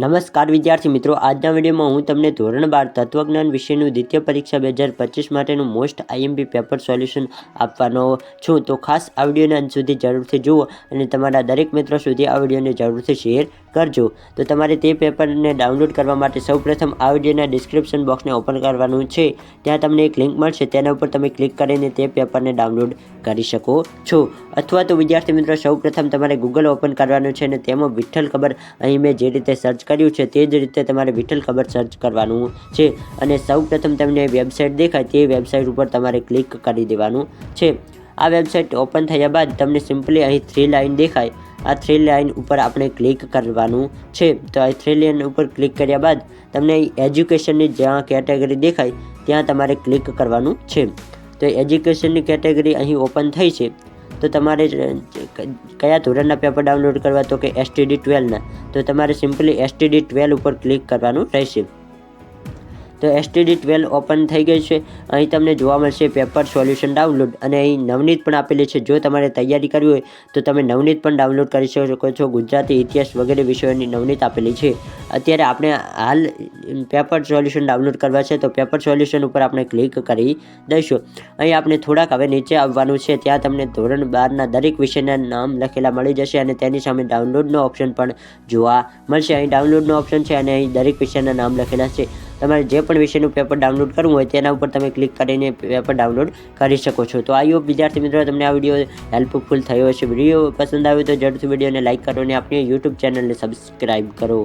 નમસ્કાર વિદ્યાર્થી મિત્રો, આજના વિડીયોમાં હું તમને ધોરણ 12 તત્વજ્ઞાન વિષયનું દ્વિતીય પરીક્ષા 2025 માટેનું મોસ્ટ આઈએમપી પેપર સોલ્યુશન આપવાનો છું. તો ખાસ આ વિડીયોના અંત સુધી જરૂરથી જુઓ અને તમારા દરેક મિત્રો સુધી આ વિડીયોને જરૂરથી શેર કરજો. તો તમારે તે પેપરને ડાઉનલોડ કરવા માટે સૌપ્રથમ આ વિડીયોના ડિસ્ક્રિપ્શન બોક્સને ઓપન કરવાનું છે. ત્યાં તમને એક લિંક મળશે, તેના ઉપર તમે ક્લિક કરીને તે પેપરને ડાઉનલોડ કરી શકો છો. અથવા તો વિદ્યાર્થી મિત્રો, સૌપ્રથમ તમારે ગૂગલ ઓપન કરવાનું છે અને તેમાં વિઠ્ઠલ ખબર અહીં મેં જે રીતે સર્ચ કર્યું છે તે જ રીતે તમારે વિઠ્ઠલ ખબર સર્ચ કરવાનું છે. અને સૌપ્રથમ તમને વેબસાઇટ દેખાય તે વેબસાઇટ ઉપર તમારે ક્લિક કરી દેવાનું છે. આ વેબસાઇટ ઓપન થયા બાદ તમને સિમ્પલી અહીં 3 લાઇન દેખાય, આ 3 લાઇન ઉપર આપણે ક્લિક કરવાનું છે. તો આ 3 લાઇન ઉપર ક્લિક કર્યા બાદ તમને એજ્યુકેશનની જ્યાં કેટેગરી દેખાય ત્યાં તમારે ક્લિક કરવાનું છે. તો એજ્યુકેશનની કેટેગરી અહીં ઓપન થઈ છે. તો તમારે કયા ધોરણના પેપર ડાઉનલોડ કરવા, તો કે STD 12ના. તો તમારે સિમ્પલી STD 12 ઉપર ક્લિક કરવાનું રહેશે. તો STD 12 ઓપન થઈ ગઈ છે. અહીં તમને જોવા મળશે પેપર સોલ્યુશન ડાઉનલોડ અને અહીં નવનીત પણ આપેલી છે. જો તમારે તૈયારી કરવી હોય તો તમે નવનીત પણ ડાઉનલોડ કરી શકો છો. ગુજરાતી, ઇતિહાસ વગેરે વિષયોની નવનીત આપેલી છે. અત્યારે આપણે હાલ પેપર સોલ્યુશન ડાઉનલોડ કરવા છે, તો પેપર સોલ્યુશન ઉપર આપણે ક્લિક કરી દઈશું. અહીં આપણે થોડાક હવે નીચે આવવાનું છે. ત્યાં તમને ધોરણ 12ના દરેક વિષયના નામ લખેલા મળી જશે અને તેની સામે ડાઉનલોડનો ઓપ્શન પણ જોવા મળશે. અહીં ડાઉનલોડનો ઓપ્શન છે અને અહીં દરેક વિષયના નામ લખેલા છે. તમારે જે પણ વિષયનું પેપર ડાઉનલોડ કરવું હોય તેના ઉપર તમે ક્લિક કરીને પેપર ડાઉનલોડ કરી શકો છો. તો આઈ હોપ વિદ્યાર્થી મિત્રો તમને આ વિડીયો હેલ્પફુલ થયો હશે. વિડીયો પસંદ આવ્યો તો જરૂરથી વિડીયોને લાઇક કરો અને આપણી યુટ્યુબ ચેનલને સબસ્ક્રાઈબ કરો.